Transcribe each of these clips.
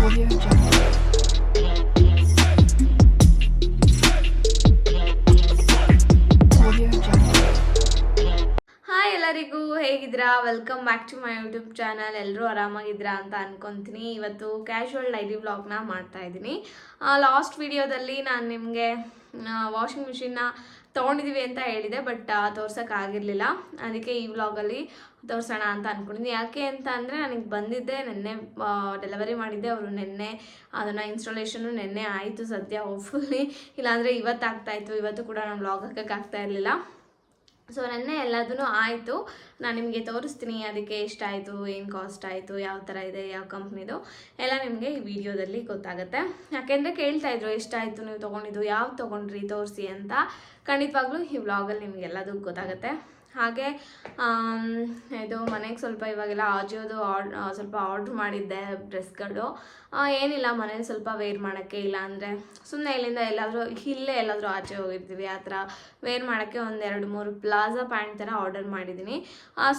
Audio Jungle. Audio Jungle. Hi ಎಲ್ಲರಿಗೂ ಹೇಗಿದ್ದೀರಾ? Welcome back to my YouTube channel. ಎಲ್ಲರೂ ಆರಾಮಾಗಿದ್ದೀರಾ ಅಂತ ಅನ್ಕೊತೀನಿ. ಇವತ್ತು ಕ್ಯಾಶುವಲ್ ಡೈಲಿ ವ್ಲಾಗ್ನ ಮಾಡ್ತಾ ಇದ್ದೀನಿ. ಲಾಸ್ಟ್ ವಿಡಿಯೋದಲ್ಲಿ ನಾನು ನಿಮಗೆ ವಾಷಿಂಗ್ ಮಿಷಿನ್ನ ತೊಗೊಂಡಿದ್ದೀವಿ ಅಂತ ಹೇಳಿದೆ, ಬಟ್ ತೋರ್ಸೋಕ್ಕಾಗಿರಲಿಲ್ಲ. ಅದಕ್ಕೆ ಈ ವ್ಲಾಗಲ್ಲಿ ತೋರಿಸೋಣ ಅಂತ ಅಂದ್ಕೊಂಡಿದ್ದೀನಿ. ಯಾಕೆ ಅಂತ ಅಂದರೆ ನನಗೆ ಬಂದಿದ್ದೆ ನೆನ್ನೆ, ಡೆಲಿವರಿ ಮಾಡಿದ್ದೆ ಅವರು ನೆನ್ನೆ. ಅದನ್ನು ಇನ್ಸ್ಟಾಲೇಷನ್ನು ನೆನ್ನೆ ಆಯಿತು ಸದ್ಯ, ಹೋಪ್ಫುಲ್ಲಿ. ಇಲ್ಲಾಂದರೆ ಇವತ್ತಾಗ್ತಾಯಿತ್ತು. ಇವತ್ತು ಕೂಡ ನಾನು ವ್ಲಾಗ್ ಹಾಕೋಕ್ಕಾಗ್ತಾ ಇರಲಿಲ್ಲ. ಸೊ ನೆನ್ನೆ ಎಲ್ಲದೂ ಆಯಿತು. ನಾನು ನಿಮಗೆ ತೋರಿಸ್ತೀನಿ ಅದಕ್ಕೆ ಎಷ್ಟಾಯಿತು, ಏನು ಕಾಸ್ಟ್ ಆಯಿತು, ಯಾವ ಥರ ಇದೆ, ಯಾವ ಕಂಪ್ನಿದು ಎಲ್ಲ ನಿಮಗೆ ಈ ವಿಡಿಯೋದಲ್ಲಿ ಗೊತ್ತಾಗುತ್ತೆ. ಯಾಕೆಂದರೆ ಕೇಳ್ತಾಯಿದ್ರು ಎಷ್ಟಾಯಿತು ನೀವು ತೊಗೊಂಡಿದ್ದು, ಯಾವ್ದು ತೊಗೊಂಡ್ರಿ ತೋರಿಸಿ ಅಂತ. ಖಂಡಿತವಾಗ್ಲೂ ಈ ವ್ಲಾಗಲ್ಲಿ ನಿಮಗೆಲ್ಲದೂ ಗೊತ್ತಾಗುತ್ತೆ. ಹಾಗೆ ಇದು ಮನೆಗೆ ಸ್ವಲ್ಪ ಇವಾಗೆಲ್ಲ ಆಜಿಯೋದು ಸ್ವಲ್ಪ ಆರ್ಡ್ರ್ ಮಾಡಿದ್ದೆ ಡ್ರೆಸ್ಗಳು. ಏನಿಲ್ಲ, ಮನೇಲಿ ಸ್ವಲ್ಪ ವೇರ್ ಮಾಡೋಕ್ಕೆ, ಇಲ್ಲ ಅಂದರೆ ಸುಮ್ಮನೆ ಇಲ್ಲಿಂದ ಇಲ್ಲೇ ಎಲ್ಲಾದರೂ ಆಚೆ ಹೋಗಿರ್ತೀವಿ, ಆ ಥರ ವೇರ್ ಮಾಡೋಕ್ಕೆ 1-2-3 ಪ್ಲಾಜಾ ಪ್ಯಾಂಟ್ ಥರ ಆರ್ಡರ್ ಮಾಡಿದ್ದೀನಿ.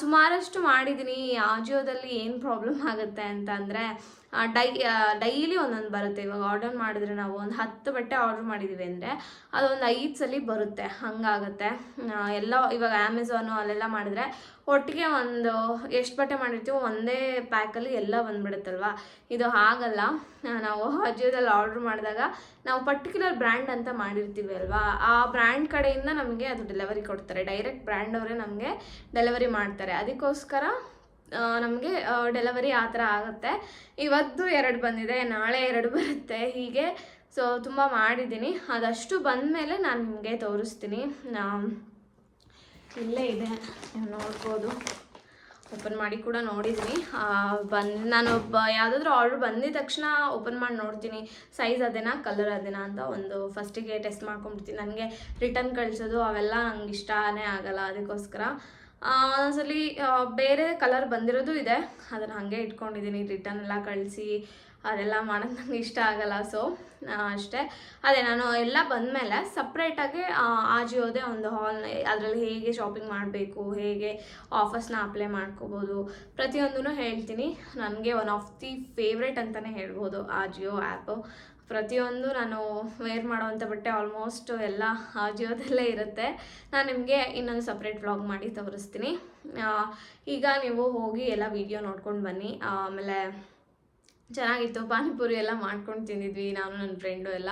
ಸುಮಾರಷ್ಟು ಮಾಡಿದ್ದೀನಿ. ಆಜಿಯೋದಲ್ಲಿ ಏನು ಪ್ರಾಬ್ಲಮ್ ಆಗುತ್ತೆ ಅಂತ ಅಂದರೆ ಡೈಲಿ ಒಂದೊಂದು ಬರುತ್ತೆ. ಇವಾಗ ಆರ್ಡರ್ ಮಾಡಿದ್ರೆ ನಾವು ಒಂದು 10 ಬಟ್ಟೆ ಆರ್ಡ್ರ್ ಮಾಡಿದ್ದೀವಿ ಅಂದರೆ ಅದೊಂದು 5 ಸಲ ಬರುತ್ತೆ, ಹಂಗಾಗುತ್ತೆ ಎಲ್ಲ. ಇವಾಗ ಅಮೆಝಾನು ಅಲ್ಲೆಲ್ಲ ಮಾಡಿದ್ರೆ ಒಟ್ಟಿಗೆ ಒಂದು ಎಷ್ಟು ಬಟ್ಟೆ ಮಾಡಿರ್ತೀವೋ ಒಂದೇ ಪ್ಯಾಕಲ್ಲಿ ಎಲ್ಲ ಬಂದುಬಿಡುತ್ತಲ್ವ. ಇದು ಹಾಗಲ್ಲ. ನಾವು ಅಜಿಯೋದಲ್ಲಿ ಆರ್ಡ್ರ್ ಮಾಡಿದಾಗ ನಾವು ಪರ್ಟಿಕ್ಯುಲರ್ ಬ್ರ್ಯಾಂಡ್ ಅಂತ ಮಾಡಿರ್ತೀವಿ ಅಲ್ವಾ, ಆ ಬ್ರ್ಯಾಂಡ್ ಕಡೆಯಿಂದ ನಮಗೆ ಅದು ಡೆಲಿವರಿ ಕೊಡ್ತಾರೆ. ಡೈರೆಕ್ಟ್ ಬ್ರ್ಯಾಂಡ್ ಅವರೇ ನಮಗೆ ಡೆಲಿವರಿ ಮಾಡ್ತಾರೆ. ಅದಕ್ಕೋಸ್ಕರ ನಮಗೆ ಡೆಲಿವರಿ ಆ ಥರ ಆಗುತ್ತೆ. ಇವತ್ತು 2 ಬಂದಿದೆ, ನಾಳೆ 2 ಬರುತ್ತೆ, ಹೀಗೆ. ಸೊ ತುಂಬ ಮಾಡಿದ್ದೀನಿ. ಅದಷ್ಟು ಬಂದಮೇಲೆ ನಾನು ನಿಮಗೆ ತೋರಿಸ್ತೀನಿ. ಇಲ್ಲೇ ಇದೆ, ನೀವು ನೋಡ್ಬೋದು. ಓಪನ್ ಮಾಡಿ ಕೂಡ ನೋಡಿದ್ದೀನಿ. ನಾನು ಯಾವುದಾದ್ರೂ ಆರ್ಡ್ರ್ ಬಂದಿದ ತಕ್ಷಣ ಓಪನ್ ಮಾಡಿ ನೋಡ್ತೀನಿ, ಸೈಜ್ ಅದೇನಾ, ಕಲರ್ ಅದೇನಾ ಅಂತ ಒಂದು ಫಸ್ಟಿಗೆ ಟೆಸ್ಟ್ ಮಾಡ್ಕೊಂಡ್ಬಿಡ್ತೀನಿ. ನನಗೆ ರಿಟರ್ನ್ ಕಳಿಸೋದು ಅವೆಲ್ಲ ನಂಗೆ ಇಷ್ಟನೇ ಆಗಲ್ಲ. ಅದಕ್ಕೋಸ್ಕರ ಒಂದೊಂದ್ಸಲಿ ಬೇರೆ ಕಲರ್ ಬಂದಿರೋದು ಇದೆ, ಅದನ್ನು ಹಾಗೆ ಇಟ್ಕೊಂಡಿದ್ದೀನಿ. ರಿಟರ್ನ್ ಎಲ್ಲ ಕಳಿಸಿ ಅದೆಲ್ಲ ಮಾಡೋದು ನನಗೆ ಇಷ್ಟ ಆಗಲ್ಲ. ಸೊ ಅಷ್ಟೇ. ಅದೇ ನಾನು ಎಲ್ಲ ಬಂದಮೇಲೆ ಸಪ್ರೇಟಾಗಿ ಆಜಿಯೋದೇ ಒಂದು ಹಾಲ್, ಅದರಲ್ಲಿ ಹೇಗೆ ಶಾಪಿಂಗ್ ಮಾಡಬೇಕು, ಹೇಗೆ ಆಫರ್ಸ್ನ ಅಪ್ಲೈ ಮಾಡ್ಕೋಬೋದು, ಪ್ರತಿಯೊಂದೂ ಹೇಳ್ತೀನಿ. ನನಗೆ ಒನ್ ಆಫ್ ದಿ ಫೇವ್ರೇಟ್ ಅಂತಲೇ ಹೇಳ್ಬೋದು ಆಜಿಯೋ ಆ್ಯಪು. ಪ್ರತಿಯೊಂದು ನಾನು ವೇರ್ ಮಾಡೋವಂಥ ಬಟ್ಟೆ ಆಲ್ಮೋಸ್ಟ್ ಎಲ್ಲ ಆಜಿಯೋದಲ್ಲೇ ಇರುತ್ತೆ. ನಾನು ನಿಮಗೆ ಇನ್ನೊಂದು ಸಪ್ರೇಟ್ ವ್ಲಾಗ್ ಮಾಡಿ ತೋರಿಸ್ತೀನಿ. ಈಗ ನೀವು ಹೋಗಿ ಎಲ್ಲ ವಿಡಿಯೋ ನೋಡ್ಕೊಂಡು ಬನ್ನಿ. ಆಮೇಲೆ ಚೆನ್ನಾಗಿತ್ತು. ಪಾನಿಪುರಿ ಎಲ್ಲ ಮಾಡ್ಕೊಂಡು ತಿಂದಿದ್ವಿ ನಾನು ನನ್ನ ಫ್ರೆಂಡು ಎಲ್ಲ.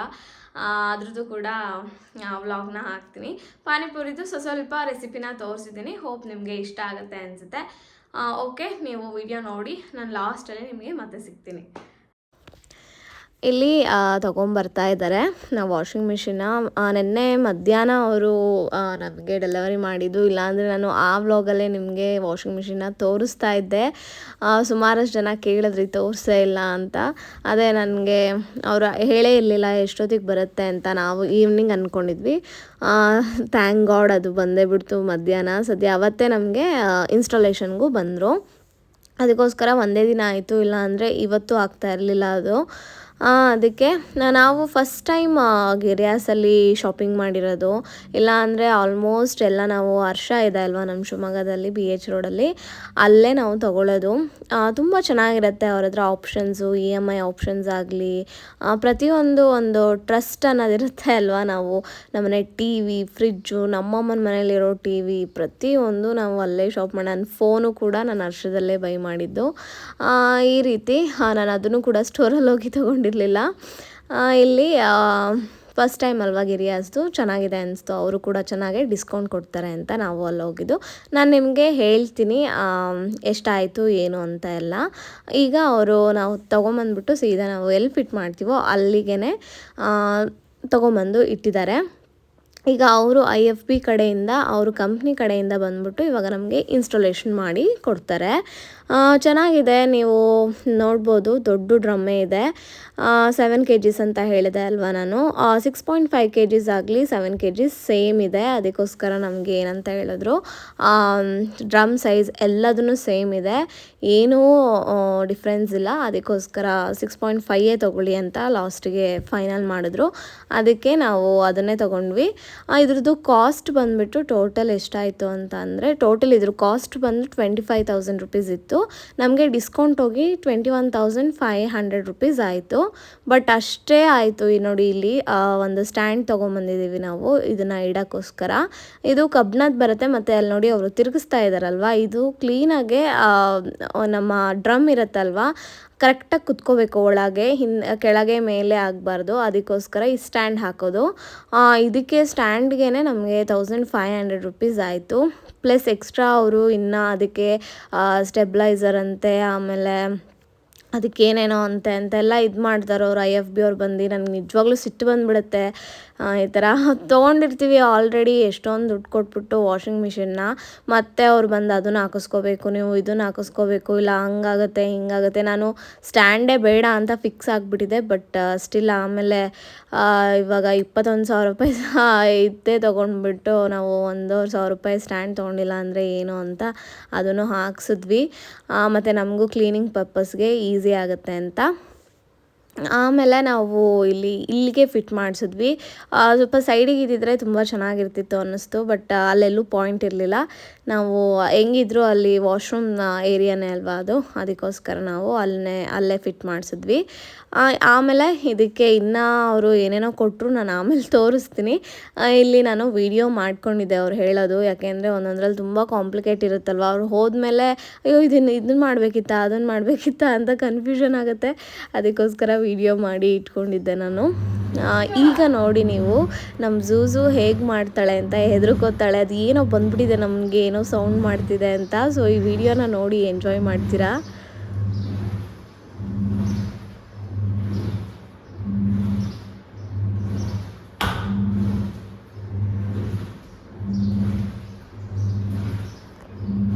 ಅದ್ರದ್ದು ಕೂಡ ವ್ಲಾಗ್ನ ಹಾಕ್ತೀನಿ. ಪಾನಿಪುರಿದು ಸ್ವಲ್ಪ ರೆಸಿಪಿನ ತೋರಿಸಿದ್ದೀನಿ. ಹೋಪ್ ನಿಮಗೆ ಇಷ್ಟ ಆಗುತ್ತೆ ಅನಿಸುತ್ತೆ. ಓಕೆ, ನೀವು ವಿಡಿಯೋ ನೋಡಿ, ನಾನು ಲಾಸ್ಟಲ್ಲಿ ನಿಮಗೆ ಮತ್ತೆ ಸಿಗ್ತೀನಿ. ಇಲ್ಲಿ ತೊಗೊಂಬರ್ತಾ ಇದ್ದಾರೆ ನಾವು ವಾಷಿಂಗ್ ಮಿಷಿನ್ನ. ನೆನ್ನೆ ಮಧ್ಯಾಹ್ನ ಅವರು ನಮಗೆ ಡೆಲಿವರಿ ಮಾಡಿದ್ದು. ಇಲ್ಲಾಂದರೆ ನಾನು ಆ ವ್ಲಾಗಲ್ಲೇ ನಿಮಗೆ ವಾಷಿಂಗ್ ಮಿಷಿನ್ನ ತೋರಿಸ್ತಾ ಇದ್ದೆ. ಸುಮಾರಷ್ಟು ಜನ ಕೇಳಿದ್ರಿ ತೋರಿಸೇ ಇಲ್ಲ ಅಂತ. ಅದೇ ನನಗೆ ಅವರು ಹೇಳೇ ಇರಲಿಲ್ಲ ಎಷ್ಟೊತ್ತಿಗೆ ಬರುತ್ತೆ ಅಂತ. ನಾವು ಈವ್ನಿಂಗ್ ಅಂದ್ಕೊಂಡಿದ್ವಿ. ಥ್ಯಾಂಕ್ ಗಾಡ್ ಅದು ಬಂದೇ ಬಿಡ್ತು ಮಧ್ಯಾಹ್ನ. ಸದ್ಯ ಅವತ್ತೇ ನಮಗೆ ಇನ್ಸ್ಟಾಲೇಷನ್ಗೂ ಬಂದರು. ಅದಕ್ಕೋಸ್ಕರ ಒಂದೇ ದಿನ ಆಯಿತು, ಇಲ್ಲ ಅಂದರೆ ಇವತ್ತು ಆಗ್ತಾ ಇರಲಿಲ್ಲ ಅದು. ಅದಕ್ಕೆ ನಾವು ಫಸ್ಟ್ ಟೈಮ್ ಗಿರಿಯಾಸಲ್ಲಿ ಶಾಪಿಂಗ್ ಮಾಡಿರೋದು. ಇಲ್ಲ ಅಂದರೆ ಆಲ್ಮೋಸ್ಟ್ ಎಲ್ಲ ನಾವು ಹರ್ಷ ಇದೆ ಅಲ್ವಾ ನಮ್ಮ ಶಿವಮೊಗ್ಗದಲ್ಲಿ BH ರೋಡಲ್ಲಿ, ಅಲ್ಲೇ ನಾವು ತೊಗೊಳ್ಳೋದು. ತುಂಬ ಚೆನ್ನಾಗಿರುತ್ತೆ ಅವ್ರ ಹತ್ರ ಆಪ್ಷನ್ಸು, EMI ಆಪ್ಷನ್ಸ್ ಆಗಲಿ, ಪ್ರತಿಯೊಂದು ಒಂದು ಟ್ರಸ್ಟ್ ಅನ್ನೋದಿರುತ್ತೆ ಅಲ್ವಾ. ನಾವು ನಮ್ಮನೆ TV, ಫ್ರಿಜ್ಜು, ನಮ್ಮಮ್ಮನ ಮನೇಲಿರೋ TV, ಪ್ರತಿಯೊಂದು ನಾವು ಅಲ್ಲೇ ಶಾಪ್ ಮಾಡಿ. ನನ್ನ ಫೋನು ಕೂಡ ನಾನು ಹರ್ಷದಲ್ಲೇ ಬೈ ಮಾಡಿದ್ದು. ಈ ರೀತಿ ನಾನು ಅದನ್ನು ಕೂಡ ಸ್ಟೋರಲ್ಲಿ ಹೋಗಿ ತೊಗೊಂಡಿರಲಿಲ್ಲ. ಇಲ್ಲಿ ಫಸ್ಟ್ ಟೈಮ್ ಅಲ್ವಾ ಗಿರಿಯಾಸ್ದು, ಚೆನ್ನಾಗಿದೆ ಅನಿಸ್ತು. ಅವರು ಕೂಡ ಚೆನ್ನಾಗೇ ಡಿಸ್ಕೌಂಟ್ ಕೊಡ್ತಾರೆ ಅಂತ ನಾವು ಅಲ್ಲಿ ಹೋಗಿದ್ದು. ನಾನು ನಿಮಗೆ ಹೇಳ್ತೀನಿ ಎಷ್ಟಾಯಿತು ಏನು ಅಂತ ಎಲ್ಲ. ಈಗ ನಾವು ತೊಗೊಂಬಂದ್ಬಿಟ್ಟು ಸೀದಾ ನಾವು ಎಲ್ಲಿ ಫಿಟ್ ಮಾಡ್ತೀವೋ ಅಲ್ಲಿಗೆ ತೊಗೊಂಬಂದು ಇಟ್ಟಿದ್ದಾರೆ. ಈಗ ಅವರು IFB ಕಡೆಯಿಂದ, ಅವರು ಕಂಪ್ನಿ ಕಡೆಯಿಂದ ಬಂದ್ಬಿಟ್ಟು ಇವಾಗ ನಮಗೆ ಇನ್ಸ್ಟಾಲೇಷನ್ ಮಾಡಿ ಕೊಡ್ತಾರೆ. ಚೆನ್ನಾಗಿದೆ, ನೀವು ನೋಡ್ಬೋದು. ದೊಡ್ಡ ಡ್ರಮ್ಮೇ ಇದೆ. 7 kgs ಅಂತ ಹೇಳಿದೆ ಅಲ್ವಾ ನಾನು. 6.5 kgs ಆಗಲಿ 7 kgs ಸೇಮ್ ಇದೆ. ಅದಕ್ಕೋಸ್ಕರ ನಮಗೆ ಏನಂತ ಹೇಳಿದ್ರು, ಡ್ರಮ್ ಸೈಜ್ ಎಲ್ಲದೂ ಸೇಮ್ ಇದೆ, ಏನೂ ಡಿಫ್ರೆನ್ಸ್ ಇಲ್ಲ. ಅದಕ್ಕೋಸ್ಕರ 6.5 ತೊಗೊಳ್ಳಿ ಅಂತ ಲಾಸ್ಟಿಗೆ ಫೈನಲ್ ಮಾಡಿದ್ರು. ಅದಕ್ಕೆ ನಾವು ಅದನ್ನೇ ತೊಗೊಂಡ್ವಿ. ಇದ್ರದ್ದು ಕಾಸ್ಟ್ ಬಂದುಬಿಟ್ಟು ಟೋಟಲ್ ಎಷ್ಟಾಯಿತು ಅಂತ ಅಂದರೆ, ಟೋಟಲ್ ಇದ್ರ ಕಾಸ್ಟ್ ಬಂದು 25,000 ರೂಪೀಸ್ ಇತ್ತು. ಆಗಿತ್ತು. ನಮಗೆ ಡಿಸ್ಕೌಂಟ್ ಹೋಗಿ 21,500 ರುಪೀಸ್ ಆಯಿತು. ಬಟ್ ಅಷ್ಟೇ ಆಯಿತು. ನೋಡಿ ಇಲ್ಲಿ ಒಂದು ಸ್ಟ್ಯಾಂಡ್ ತೊಗೊಂಬಂದಿದ್ದೀವಿ ನಾವು ಇದನ್ನು ಇಡೋಕ್ಕೋಸ್ಕರ. ಇದು ಕಬ್ಬಿಣದ್ದು ಬರುತ್ತೆ ಮತ್ತು ಅಲ್ಲಿ ನೋಡಿ ಅವರು ತಿರುಗಿಸ್ತಾ ಇದ್ದಾರಲ್ವ, ಇದು ಕ್ಲೀನಾಗೆ ನಮ್ಮ ಡ್ರಮ್ ಇರುತ್ತಲ್ವ ಕರೆಕ್ಟಾಗಿ ಕುತ್ಕೋಬೇಕು, ಒಳಗೆ ಕೆಳಗೆ ಮೇಲೆ ಆಗಬಾರ್ದು. ಅದಕ್ಕೋಸ್ಕರ ಈ ಸ್ಟ್ಯಾಂಡ್ ಹಾಕೋದು. ಇದಕ್ಕೆ ಸ್ಟ್ಯಾಂಡ್ಗೆ ನಮಗೆ 1,500 ರುಪೀಸ್ ಆಯಿತು. ಪ್ಲಸ್ ಎಕ್ಸ್ಟ್ರಾ ಅವರು ಇನ್ನು ಅದಕ್ಕೆ ಸ್ಟೆಬ್ಲೈಸರ್ ಅಂತೆ, ಆಮೇಲೆ ಅದಕ್ಕೇನೇನೋ ಅಂತೆಲ್ಲ ಇದು ಮಾಡ್ತಾರೆ ಅವ್ರು IFB ಅವ್ರು ಬಂದು. ನನಗೆ ನಿಜವಾಗ್ಲೂ ಸಿಟ್ಟು ಬಂದುಬಿಡುತ್ತೆ. ಈ ಥರ ತೊಗೊಂಡಿರ್ತೀವಿ ಆಲ್ರೆಡಿ ಎಷ್ಟೊಂದು ದುಡ್ಡು ಕೊಟ್ಬಿಟ್ಟು ವಾಷಿಂಗ್ ಮಿಷಿನ್ನ, ಮತ್ತೆ ಅವ್ರು ಬಂದು ಅದನ್ನು ಹಾಕಿಸ್ಕೋಬೇಕು, ನೀವು ಇದನ್ನು ಹಾಕಿಸ್ಕೋಬೇಕು, ಇಲ್ಲ ಹಂಗಾಗುತ್ತೆ ಹಿಂಗಾಗುತ್ತೆ. ನಾನು ಸ್ಟ್ಯಾಂಡೇ ಬೇಡ ಅಂತ ಫಿಕ್ಸ್ ಆಗಿಬಿಟ್ಟಿದೆ. ಬಟ್ ಸ್ಟಿಲ್ ಆಮೇಲೆ ಇವಾಗ 21,000 ರೂಪಾಯಿ ಇದ್ದೇ ತೊಗೊಂಡ್ಬಿಟ್ಟು ನಾವು 1,500 ರೂಪಾಯಿ ಸ್ಟ್ಯಾಂಡ್ ತೊಗೊಂಡಿಲ್ಲ ಅಂದರೆ ಏನು ಅಂತ ಅದನ್ನು ಹಾಕ್ಸಿದ್ವಿ. ಮತ್ತು ನಮಗೂ ಕ್ಲೀನಿಂಗ್ ಪರ್ಪಸ್ಗೆ ಈಸಿ ಆಗುತ್ತೆ ಅಂತ. ಆಮೇಲೆ ನಾವು ಇಲ್ಲಿಗೆ ಫಿಟ್ ಮಾಡಿಸಿದ್ವಿ. ಸ್ವಲ್ಪ ಸೈಡಿಗೆ ಇದ್ದಿದ್ರೆ ತುಂಬ ಚೆನ್ನಾಗಿರ್ತಿತ್ತು ಅನ್ನಿಸ್ತು. ಬಟ್ ಅಲ್ಲೆಲ್ಲೂ ಪಾಯಿಂಟ್ ಇರಲಿಲ್ಲ. ನಾವು ಹೆಂಗಿದ್ರು ಅಲ್ಲಿ ವಾಶ್ರೂಮ್ ಏರಿಯಾನೇ ಅಲ್ವಾ ಅದು, ಅದಕ್ಕೋಸ್ಕರ ನಾವು ಅಲ್ಲೇ ಫಿಟ್ ಮಾಡಿಸಿದ್ವಿ. ಆಮೇಲೆ ಇದಕ್ಕೆ ಇನ್ನೂ ಅವರು ಏನೇನೋ ಕೊಟ್ಟರು, ನಾನು ಆಮೇಲೆ ತೋರಿಸ್ತೀನಿ. ಇಲ್ಲಿ ನಾನು ವಿಡಿಯೋ ಮಾಡ್ಕೊಂಡಿದ್ದೆ ಅವ್ರು ಹೇಳೋದು, ಯಾಕೆಂದರೆ ಒಂದೊಂದ್ರಲ್ಲಿ ತುಂಬ ಕಾಂಪ್ಲಿಕೇಟ್ ಇರುತ್ತಲ್ವ. ಅವ್ರು ಹೋದ್ಮೇಲೆ ಅಯ್ಯೋ ಇದನ್ನು ಮಾಡಬೇಕಿತ್ತಾ ಅದನ್ನು ಮಾಡಬೇಕಿತ್ತಾ ಅಂತ ಕನ್ಫ್ಯೂಷನ್ ಆಗುತ್ತೆ. ಅದಕ್ಕೋಸ್ಕರ ವಿಡಿಯೋ ಮಾಡಿ ಇಟ್ಕೊಂಡಿದ್ದೆ ನಾನು. ಈಗ ನೋಡಿ ನೀವು ನಮ್ಮ ಝೂಝು ಹೇಗೆ ಮಾಡ್ತಾಳೆ ಅಂತ ಹೆದರ್ಕೋತಾಳೆ. ಅದು ಏನೋ ಬಂದ್ಬಿಟ್ಟಿದೆ ನಮಗೆ, ಏನೋ ಸೌಂಡ್ ಮಾಡ್ತಿದೆ ಅಂತ. ಸೊ ಈ ವಿಡಿಯೋನ ನೋಡಿ ಎಂಜಾಯ್ ಮಾಡ್ತೀರಾ.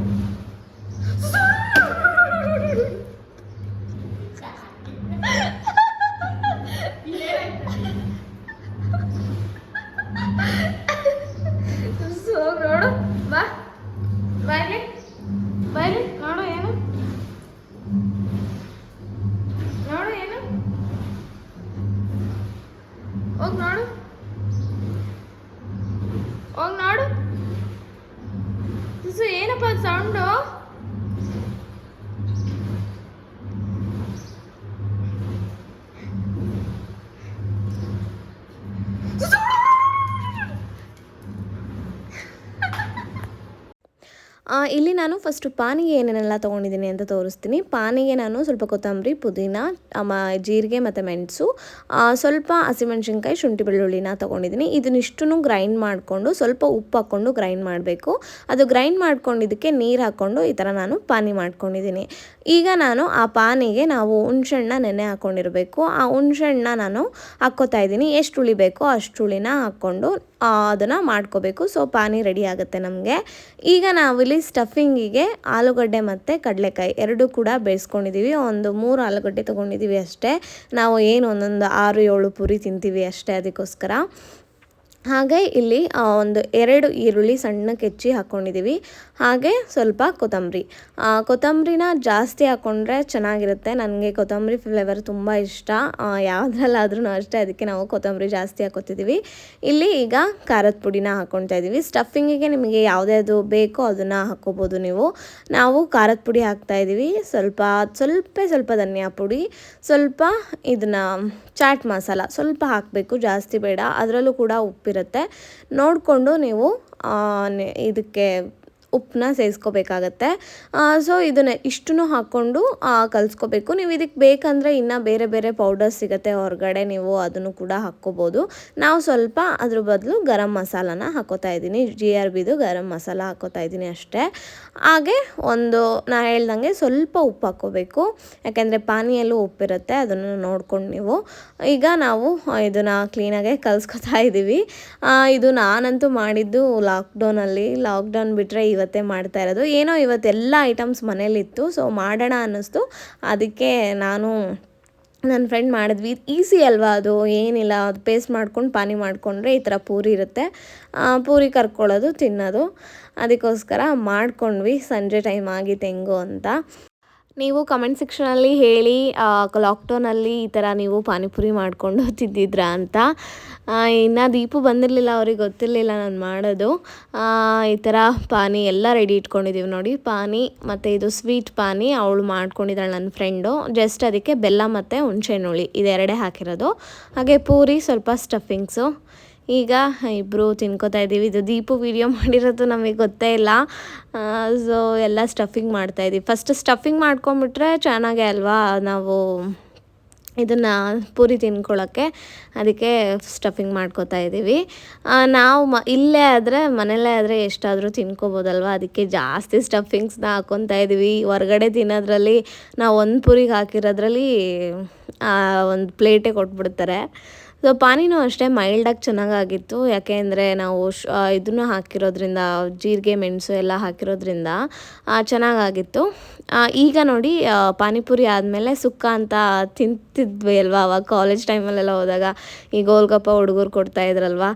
ನೋಡು ಬಾ ಬಾಯ್ಲಿ ಬಾಯ್ಲಿ ನೋಡು ಏನು ನೋಡು ಏನು ಹೋಗಿ ನೋಡು ಹೋಗಿ ನೋಡು. ಏನಪ್ಪ ಸೌಂಡು? ಇಲ್ಲಿ ನಾನು ಫಸ್ಟು ಪಾನಿಗೆ ಏನೇನೆಲ್ಲ ತೊಗೊಂಡಿದ್ದೀನಿ ಅಂತ ತೋರಿಸ್ತೀನಿ. ಪಾನಿಗೆ ನಾನು ಸ್ವಲ್ಪ ಕೊತ್ತಂಬರಿ, ಪುದೀನ, ಜೀರಿಗೆ ಮತ್ತು ಮೆಣಸು, ಸ್ವಲ್ಪ ಹಸಿಮೆಣ್ಸಿನ್ಕಾಯಿ, ಶುಂಠಿ ಬೆಳ್ಳುಳ್ಳಿನ ತೊಗೊಂಡಿದ್ದೀನಿ. ಇದನ್ನಿಷ್ಟನ್ನು ಗ್ರೈಂಡ್ ಮಾಡಿಕೊಂಡು ಸ್ವಲ್ಪ ಉಪ್ಪು ಹಾಕ್ಕೊಂಡು ಗ್ರೈಂಡ್ ಮಾಡಬೇಕು. ಅದು ಗ್ರೈಂಡ್ ಮಾಡ್ಕೊಂಡಿದ್ದಕ್ಕೆ ನೀರು ಹಾಕ್ಕೊಂಡು ಈ ಥರ ನಾನು ಪಾನಿ ಮಾಡ್ಕೊಂಡಿದ್ದೀನಿ. ಈಗ ನಾನು ಆ ಪಾನಿಗೆ ನಾವು ಹುಣ್ಸೆಹಣ್ಣ ನೆನೆ ಹಾಕ್ಕೊಂಡಿರಬೇಕು. ಆ ಹುಣ್ಸೆಹಣ್ಣ ನಾನು ಹಾಕ್ಕೋತಾ ಇದ್ದೀನಿ. ಎಷ್ಟು ಹುಳಿ ಬೇಕೋ ಅಷ್ಟು ಹುಳಿನ ಹಾಕ್ಕೊಂಡು ಅದನ್ನು ಮಾಡ್ಕೋಬೇಕು. ಸೊ ಪಾನಿ ರೆಡಿ ಆಗುತ್ತೆ ನಮಗೆ. ಈಗ ನಾವಿಲ್ಲಿ ಸ್ಟಫಿಂಗಿಗೆ ಆಲೂಗಡ್ಡೆ ಮತ್ತು ಕಡಲೆಕಾಯಿ ಎರಡೂ ಕೂಡ ಬೇಯಿಸ್ಕೊಂಡಿದ್ದೀವಿ. ಒಂದು 3 ಆಲೂಗಡ್ಡೆ ತೊಗೊಂಡಿದ್ದೀವಿ ಅಷ್ಟೇ. ನಾವು ಏನು ಒಂದೊಂದು 6-7 ಪೂರಿ ತಿಂತೀವಿ ಅಷ್ಟೇ, ಅದಕ್ಕೋಸ್ಕರ. ಹಾಗೆ ಇಲ್ಲಿ ಒಂದು 2 ಈರುಳ್ಳಿ ಸಣ್ಣಕ್ಕೆ ಹೆಚ್ಚಿ ಹಾಕ್ಕೊಂಡಿದ್ದೀವಿ. ಹಾಗೆ ಸ್ವಲ್ಪ ಕೊತ್ತಂಬರಿನ ಜಾಸ್ತಿ ಹಾಕ್ಕೊಂಡ್ರೆ ಚೆನ್ನಾಗಿರುತ್ತೆ. ನನಗೆ ಕೊತ್ತಂಬರಿ ಫ್ಲೇವರ್ ತುಂಬ ಇಷ್ಟ, ಯಾವುದ್ರಲ್ಲಾದ್ರೂ ಅಷ್ಟೇ. ಅದಕ್ಕೆ ನಾವು ಕೊತ್ತಂಬರಿ ಜಾಸ್ತಿ ಹಾಕ್ಕೊತಿದ್ದೀವಿ. ಇಲ್ಲಿ ಈಗ ಖಾರದ ಪುಡಿನ ಹಾಕ್ಕೊಳ್ತಾ ಇದ್ದೀವಿ. ಸ್ಟಫಿಂಗಿಗೆ ನಿಮಗೆ ಯಾವುದ್ಯಾವುದು ಬೇಕೋ ಅದನ್ನು ಹಾಕ್ಕೋಬೋದು ನೀವು. ನಾವು ಖಾರದ ಪುಡಿ ಹಾಕ್ತಾಯಿದ್ದೀವಿ. ಸ್ವಲ್ಪ ಧನಿಯಾ ಪುಡಿ, ಸ್ವಲ್ಪ ಇದನ್ನು ಚಾಟ್ ಮಸಾಲ ಸ್ವಲ್ಪ ಹಾಕಬೇಕು, ಜಾಸ್ತಿ ಬೇಡ. ಅದರಲ್ಲೂ ಕೂಡ ಉಪ್ಪಿರುತ್ತೆ, ನೋಡಿಕೊಂಡು ನೀವು ಇದಕ್ಕೆ ಉಪ್ಪನ್ನ ಸೇರಿಸ್ಕೋಬೇಕಾಗತ್ತೆ. ಸೊ ಇದನ್ನು ಇಷ್ಟನ್ನು ಹಾಕ್ಕೊಂಡು ಕಲಿಸ್ಕೋಬೇಕು. ನೀವು ಇದಕ್ಕೆ ಬೇಕಂದರೆ ಇನ್ನು ಬೇರೆ ಬೇರೆ ಪೌಡರ್ಸ್ ಸಿಗುತ್ತೆ ಹೊರಗಡೆ, ನೀವು ಅದನ್ನು ಕೂಡ ಹಾಕ್ಕೋಬೋದು. ನಾವು ಸ್ವಲ್ಪ ಅದ್ರ ಬದಲು ಗರಂ ಮಸಾಲಾನ ಹಾಕ್ಕೋತಾ ಇದ್ದೀನಿ, GRBದು ಗರಂ ಮಸಾಲ ಹಾಕ್ಕೋತಾ ಇದ್ದೀನಿ ಅಷ್ಟೇ. ಹಾಗೆ ನಾ ಹೇಳ್ದಂಗೆ ಸ್ವಲ್ಪ ಉಪ್ಪು ಹಾಕ್ಕೋಬೇಕು, ಯಾಕೆಂದರೆ ಪಾನಿಯಲ್ಲೂ ಉಪ್ಪಿರುತ್ತೆ, ಅದನ್ನು ನೋಡ್ಕೊಂಡು ನೀವು. ಈಗ ನಾವು ಇದನ್ನು ಕ್ಲೀನಾಗೆ ಕಲಿಸ್ಕೊತಾ ಇದ್ದೀವಿ. ಇದು ನಾನಂತೂ ಮಾಡಿದ್ದು ಲಾಕ್ಡೌನ್ ಬಿಟ್ಟರೆ ಇವತ್ತೇ ಮಾಡ್ತಾ ಇರೋದು. ಏನೋ ಇವತ್ತೆಲ್ಲ ಐಟಮ್ಸ್ ಮನೇಲಿತ್ತು, ಸೊ ಮಾಡೋಣ ಅನ್ನಿಸ್ತು. ಅದಕ್ಕೆ ನಾನು ನನ್ನ ಫ್ರೆಂಡ್ ಮಾಡಿದ್ವಿ. ಈಸಿ ಅಲ್ವಾ, ಅದು ಏನಿಲ್ಲ, ಅದು ಪೇಸ್ಟ್ ಮಾಡ್ಕೊಂಡು ಪಾನಿ ಮಾಡಿಕೊಂಡ್ರೆ ಈ ಥರ ಪೂರಿ ಇರುತ್ತೆ, ಪೂರಿ ಕರ್ಕೊಳ್ಳೋದು ತಿನ್ನೋದು. ಅದಕ್ಕೋಸ್ಕರ ಮಾಡ್ಕೊಂಡ್ವಿ. ಸಂಜೆ ಟೈಮ್ ಆಗಿತ್ತು ಹೆಂಗೋ ಅಂತ. ನೀವು ಕಮೆಂಟ್ ಸೆಕ್ಷನಲ್ಲಿ ಹೇಳಿ ಲಾಕ್ಡೌನಲ್ಲಿ ಈ ಥರ ನೀವು ಪಾನಿಪುರಿ ಮಾಡಿಕೊಂಡು ತಿಂದಿದ್ರಾ ಅಂತ. ಇನ್ನು ದೀಪು ಬಂದಿರಲಿಲ್ಲ, ಅವ್ರಿಗೆ ಗೊತ್ತಿರಲಿಲ್ಲ ನಾನು ಮಾಡೋದು. ಈ ಥರ ಪಾನಿ ಎಲ್ಲ ರೆಡಿ ಇಟ್ಕೊಂಡಿದ್ದೀವಿ ನೋಡಿ. ಪಾನಿ ಮತ್ತು ಇದು ಸ್ವೀಟ್ ಪಾನಿ ಅವಳು ಮಾಡ್ಕೊಂಡಿದ್ದಾಳೆ ನನ್ನ ಫ್ರೆಂಡು. ಜಸ್ಟ್ ಅದಕ್ಕೆ ಬೆಲ್ಲ ಮತ್ತು ಹುಣಸೆಹಣ್ಣುಳಿ ಇದೆರಡೇ ಹಾಕಿರೋದು. ಹಾಗೆ ಪೂರಿ, ಸ್ವಲ್ಪ ಸ್ಟಫಿಂಗ್ಸು. ಈಗ ಇಬ್ಬರು ತಿನ್ಕೋತಾ ಇದ್ದೀವಿ. ಇದು ದೀಪು ವೀಡಿಯೋ ಮಾಡಿರೋದು ನಮಗೆ ಗೊತ್ತೇ ಇಲ್ಲ. ಸೊ ಎಲ್ಲ ಸ್ಟಫಿಂಗ್ ಮಾಡ್ತಾಯಿದ್ದೀವಿ. ಫಸ್ಟ್ ಸ್ಟಫಿಂಗ್ ಮಾಡ್ಕೊಂಬಿಟ್ರೆ ಚೆನ್ನಾಗೇ ಅಲ್ವಾ ನಾವು ಇದನ್ನು ಪೂರಿ ತಿನ್ಕೊಳ್ಳೋಕ್ಕೆ. ಅದಕ್ಕೆ ಸ್ಟಫಿಂಗ್ ಮಾಡ್ಕೋತಾ ಇದ್ದೀವಿ. ನಾವು ಇಲ್ಲೇ ಆದರೆ ಮನೆಯಲ್ಲೇ ಆದರೆ ಎಷ್ಟಾದರೂ ತಿನ್ಕೋಬೋದಲ್ವ, ಅದಕ್ಕೆ ಜಾಸ್ತಿ ಸ್ಟಫಿಂಗ್ಸ್ನ ಹಾಕ್ಕೊತಾ ಇದ್ದೀವಿ. ಹೊರಗಡೆ ತಿನ್ನೋದ್ರಲ್ಲಿ ನಾವು ಒಂದು ಪೂರಿಗೆ ಹಾಕಿರೋದ್ರಲ್ಲಿ ಒಂದು ಪ್ಲೇಟೇ ಕೊಟ್ಬಿಡ್ತಾರೆ. ಸೊ ಪಾನಿನೂ ಅಷ್ಟೇ ಮೈಲ್ಡಾಗಿ ಚೆನ್ನಾಗಾಗಿತ್ತು. ಯಾಕೆ ಅಂದರೆ ನಾವು ಇದನ್ನು ಹಾಕಿರೋದ್ರಿಂದ, ಜೀರಿಗೆ ಮೆಣಸು ಎಲ್ಲ ಹಾಕಿರೋದ್ರಿಂದ ಚೆನ್ನಾಗಾಗಿತ್ತು. ಈಗ ನೋಡಿ ಪಾನಿಪುರಿ ಆದಮೇಲೆ ಸುಕ್ಕ ಅಂತ ತಿಂತಿದ್ವಿ ಅಲ್ವಾ, ಅವಾಗ ಕಾಲೇಜ್ ಟೈಮಲ್ಲೆಲ್ಲ ಹೋದಾಗ ಈ ಗೋಲ್ಗಪ್ಪ ಹುಡುಗರು ಕೊಡ್ತಾಯಿದ್ರಲ್ವ,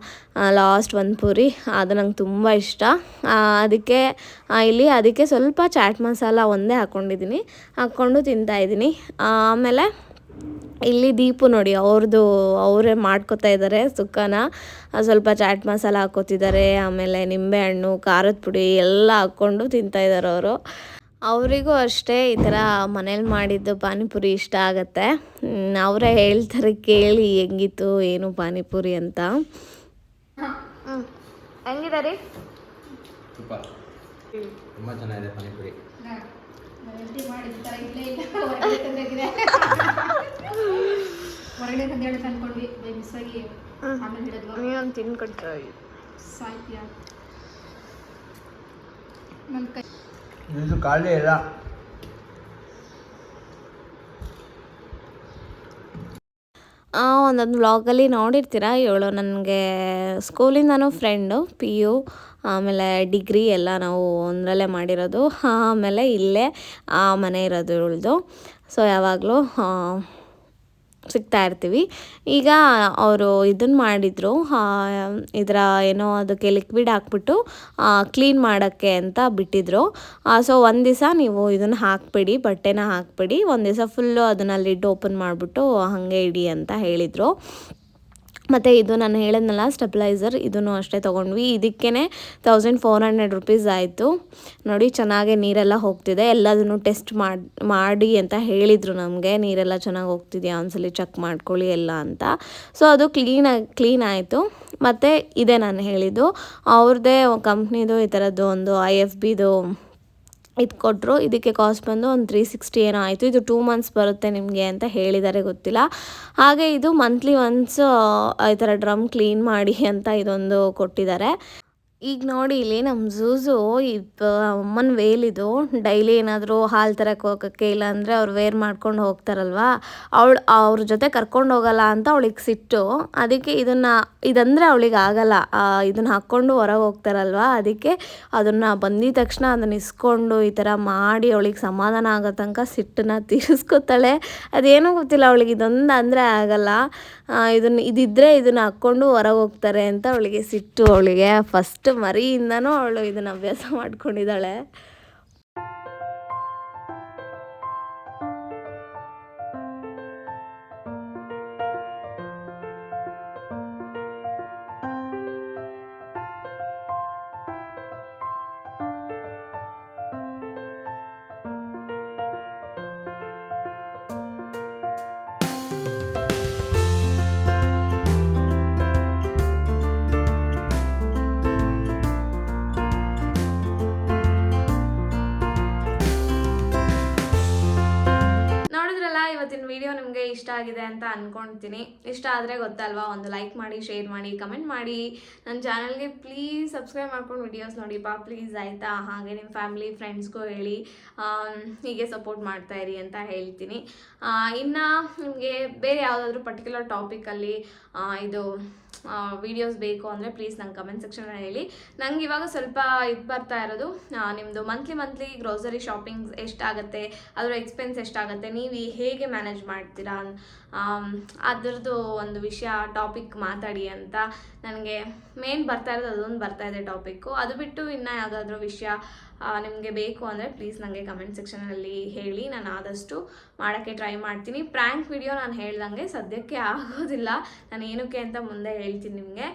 ಲಾಸ್ಟ್ ಒಂದು ಪೂರಿ ಅದು ನಂಗೆ ತುಂಬ ಇಷ್ಟ. ಅದಕ್ಕೆ ಸ್ವಲ್ಪ ಚಾಟ್ ಮಸಾಲ ಒಂದೇ ಹಾಕ್ಕೊಂಡು ತಿಂತಾಯಿದ್ದೀನಿ. ಆಮೇಲೆ ಇಲ್ಲಿ ದೀಪು ನೋಡಿ ಅವರೇ ಮಾಡ್ಕೊತಾ ಇದ್ದಾರೆ ಸುಕ್ಕನ. ಸ್ವಲ್ಪ ಚಾಟ್ ಮಸಾಲ ಹಾಕ್ಕೋತಿದ್ದಾರೆ, ಆಮೇಲೆ ನಿಂಬೆಹಣ್ಣು, ಖಾರದ ಪುಡಿ ಎಲ್ಲ ಹಾಕ್ಕೊಂಡು ತಿಂತಾಯಿದ್ದಾರೆ ಅವರು. ಅವರಿಗೂ ಅಷ್ಟೇ ಈ ಥರ ಮನೇಲಿ ಮಾಡಿದ್ದು ಪಾನಿಪುರಿ ಇಷ್ಟ ಆಗುತ್ತೆ. ಅವರೇ ಹೇಳ್ತಾರೆ ಕೇಳಿ ಹೆಂಗಿತ್ತು ಏನು ಪಾನಿಪುರಿ ಅಂತ. ಹೆಂಗಿದೆ ರೀ? ತುಂಬ ಚೆನ್ನಾಗಿದೆ ಪಾನಿಪುರಿ. ಹೊರಗಡೆ ತಂದೇಳಿ ತಂದ್ಕೊಂಡ್ವಿ ಮಿಸ್ ಆಗಿ ಆಮೇಲೆ ಹಿಡಿದ್ವು. ನೀನು ತಿನ್ಕೊಟ್ಟ ಸಾಹಿತ್ಯ ನನ್ನ ಕೈ ಇದು ಖಾಲಿ ಇಲ್ಲ. ಒಂದೊಂದು ವ್ಲಾಗಲ್ಲಿ ನೋಡಿರ್ತೀರ, ಇವಳು ನನಗೆ ಸ್ಕೂಲಿಂದನೂ ಫ್ರೆಂಡು, PU ಆಮೇಲೆ ಡಿಗ್ರಿ ಎಲ್ಲ ನಾವು ಒಂದರಲ್ಲೇ ಮಾಡಿರೋದು. ಆಮೇಲೆ ಇಲ್ಲೇ ಮನೆ ಇರೋದು ಇವಳದು. ಸೊ ಯಾವಾಗಲೂ ಸಿಗ್ತಾ ಇರ್ತೀವಿ. ಈಗ ಅವರು ಇದನ್ನು ಮಾಡಿದರು, ಇದರ ಏನೋ ಅದಕ್ಕೆ ಲಿಕ್ವಿಡ್ ಹಾಕ್ಬಿಟ್ಟು ಕ್ಲೀನ್ ಮಾಡೋಕ್ಕೆ ಅಂತ ಬಿಟ್ಟಿದ್ರು. ಸೊ ಒಂದು ದಿವಸ ನೀವು ಇದನ್ನು ಹಾಕ್ಬಿಡಿ, ಬಟ್ಟೆನ ಹಾಕ್ಬಿಡಿ, ಒಂದು ದಿವಸ ಫುಲ್ಲು ಅದನ್ನು ಲಿಡ್ ಓಪನ್ ಮಾಡಿಬಿಟ್ಟು ಹಾಗೆ ಇಡಿ ಅಂತ ಹೇಳಿದರು. ಮತ್ತು ಇದು ನಾನು ಹೇಳಿದ್ನಲ್ಲ ಸ್ಟೆಬಿಲೈಸರ್, ಇದನ್ನು ಅಷ್ಟೇ ತೊಗೊಂಡ್ವಿ. ಇದಕ್ಕೇ 1400 ರುಪೀಸ್ ಆಯಿತು. ನೋಡಿ ಚೆನ್ನಾಗೆ ನೀರೆಲ್ಲ ಹೋಗ್ತಿದೆ. ಎಲ್ಲದನ್ನು ಟೆಸ್ಟ್ ಮಾಡಿ ಅಂತ ಹೇಳಿದರು ನಮಗೆ, ನೀರೆಲ್ಲ ಚೆನ್ನಾಗಿ ಹೋಗ್ತಿದೆಯಾ ಒಂದ್ಸಲಿ ಚೆಕ್ ಮಾಡ್ಕೊಳ್ಳಿ ಎಲ್ಲ ಅಂತ. ಸೊ ಅದು ಕ್ಲೀನ್ ಆಯಿತು. ಮತ್ತು ಇದೇ ನಾನು ಹೇಳಿದ್ದು ಅವ್ರದ್ದೇ ಕಂಪ್ನಿದು ಈ ಥರದ್ದು ಒಂದು IFBದು ಇದು ಕೊಟ್ಟರು. ಇದಕ್ಕೆ ಕಾಸ್ಟ್ ಬಂದು ಒಂದು 360 ಏನೋ ಆಯಿತು. ಇದು 2 ಮಂತ್ಸ್ ಬರುತ್ತೆ ನಿಮಗೆ ಅಂತ ಹೇಳಿದ್ದಾರೆ, ಗೊತ್ತಿಲ್ಲ. ಹಾಗೆ ಇದು ಮಂತ್ಲಿ ಒನ್ಸ್ ಈ ಥರ ಡ್ರಮ್ ಕ್ಲೀನ್ ಮಾಡಿ ಅಂತ ಇದೊಂದು ಕೊಟ್ಟಿದ್ದಾರೆ. ಈಗ ನೋಡಿ ಇಲ್ಲಿ ನಮ್ಮ ಝೂಝು ಅಮ್ಮನ ವೇಲಿದು ಡೈಲಿ ಏನಾದರೂ ಹಾಲು ತರಕ್ಕೆ ಹೋಗೋಕ್ಕೆ, ಇಲ್ಲಾಂದರೆ ಅವ್ರು ವೇರ್ ಮಾಡ್ಕೊಂಡು ಹೋಗ್ತಾರಲ್ವ, ಅವ್ರ ಜೊತೆ ಕರ್ಕೊಂಡು ಹೋಗಲ್ಲ ಅಂತ ಅವಳಿಗೆ ಸಿಟ್ಟು. ಅದಕ್ಕೆ ಇದಂದರೆ ಅವಳಿಗೆ ಆಗಲ್ಲ, ಇದನ್ನು ಹಾಕ್ಕೊಂಡು ಹೊರಗೆ ಹೋಗ್ತಾರಲ್ವ, ಅದಕ್ಕೆ ಅದನ್ನು ಬಂದಿದ ತಕ್ಷಣ ಅದನ್ನು ಇಸ್ಕೊಂಡು ಈ ಥರ ಮಾಡಿ ಅವಳಿಗೆ ಸಮಾಧಾನ ಆಗೋ ತನಕ ಸಿಟ್ಟನ್ನ ತೀರಿಸ್ಕೊತಾಳೆ. ಅದೇನೋ ಗೊತ್ತಿಲ್ಲ ಅವಳಿಗೆ, ಇದೊಂದು ಅಂದರೆ ಆಗಲ್ಲ. ಇದಿದ್ದರೆ ಇದನ್ನು ಹಾಕ್ಕೊಂಡು ಹೊರಗೆ ಹೋಗ್ತಾರೆ ಅಂತ ಅವಳಿಗೆ ಸಿಟ್ಟು. ಅವಳಿಗೆ ಫಸ್ಟ್ ಮರಿಯಿಂದನೂ ಅವಳು ಇದನ್ನು ಅಭ್ಯಾಸ ಮಾಡ್ಕೊಂಡಿದ್ದಾಳೆ. ಇವತ್ತಿನ ವಿಡಿಯೋ ನಿಮಗೆ ಇಷ್ಟ ಆಗಿದೆ ಅಂತ ಅಂದ್ಕೊಳ್ತೀನಿ. ಇಷ್ಟ ಆದರೆ ಗೊತ್ತಲ್ವಾ, ಒಂದು ಲೈಕ್ ಮಾಡಿ, ಶೇರ್ ಮಾಡಿ, ಕಮೆಂಟ್ ಮಾಡಿ. ನನ್ನ ಚಾನಲ್ಗೆ ಪ್ಲೀಸ್ ಸಬ್ಸ್ಕ್ರೈಬ್ ಮಾಡ್ಕೊಂಡು ವಿಡಿಯೋಸ್ ನೋಡಿ ಪ್ಲೀಸ್, ಆಯಿತಾ? ಹಾಗೆ ನಿಮ್ಮ ಫ್ಯಾಮಿಲಿ ಫ್ರೆಂಡ್ಸ್ಗೂ ಹೇಳಿ ಹೀಗೆ ಸಪೋರ್ಟ್ ಮಾಡ್ತಾಯಿರಿ ಅಂತ ಹೇಳ್ತೀನಿ. ಇನ್ನು ನಿಮಗೆ ಬೇರೆ ಯಾವುದಾದ್ರೂ ಪರ್ಟಿಕ್ಯುಲರ್ ಟಾಪಿಕಲ್ಲಿ ಇದು ವೀಡಿಯೋಸ್ ಬೇಕು ಅಂದರೆ ಪ್ಲೀಸ್ ನಂಗೆ ಕಮೆಂಟ್ ಸೆಕ್ಷನಲ್ಲಿ ಹೇಳಿ. ನಂಗೆ ಇವಾಗ ಸ್ವಲ್ಪ ಇದು ಬರ್ತಾ ಇರೋದು, ನಿಮ್ಮದು ಮಂತ್ಲಿ ಗ್ರೋಸರಿ ಶಾಪಿಂಗ್ ಎಷ್ಟಾಗುತ್ತೆ, ಅದರ ಎಕ್ಸ್ಪೆನ್ಸ್ ಎಷ್ಟಾಗುತ್ತೆ, ನೀವು ಹೇಗೆ ಮ್ಯಾನೇಜ್ ಮಾಡ್ತೀರಾ, ಅದರದ್ದು ಒಂದು ವಿಷಯ ಟಾಪಿಕ್ ಮಾತಾಡಿ ಅಂತ ನನಗೆ ಮೇನ್ ಬರ್ತಾ ಇರೋದು. ಅದೊಂದು ಬರ್ತಾ ಇದೆ ಟಾಪಿಕ್ಕು. ಅದು ಬಿಟ್ಟು ಇನ್ನು ಯಾವುದಾದ್ರೂ ವಿಷಯ ನಿಮಗೆ ಬೇಕು ಅಂದರೆ ಪ್ಲೀಸ್ ನನಗೆ ಕಮೆಂಟ್ ಸೆಕ್ಷನಲ್ಲಿ ಹೇಳಿ. ನಾನು ಆದಷ್ಟು ಮಾಡೋಕ್ಕೆ ಟ್ರೈ ಮಾಡ್ತೀನಿ. ಪ್ರ್ಯಾಂಕ್ ವಿಡಿಯೋ ನಾನು ಹೇಳ್ದಂಗೆ ಸದ್ಯಕ್ಕೆ ಆಗೋದಿಲ್ಲ, ನಾನು ಏನಕ್ಕೆ ಅಂತ ಮುಂದೆ ಹೇಳ್ತೀನಿ ನಿಮಗೆ.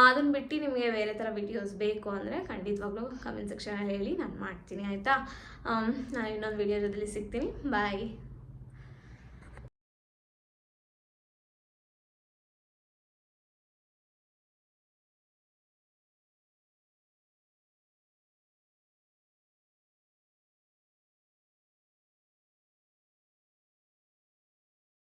ಅದನ್ನು ಬಿಟ್ಟು ನಿಮಗೆ ಬೇರೆ ಥರ ವಿಡಿಯೋಸ್ ಬೇಕು ಅಂದರೆ ಖಂಡಿತವಾಗ್ಲೂ ಕಮೆಂಟ್ ಸೆಕ್ಷನಲ್ಲಿ ಹೇಳಿ, ನಾನು ಮಾಡ್ತೀನಿ ಆಯಿತಾ. ನಾನು ಇನ್ನೊಂದು ವಿಡಿಯೋ ಜೊತೆಲಿ ಸಿಗ್ತೀನಿ. ಬಾಯ್.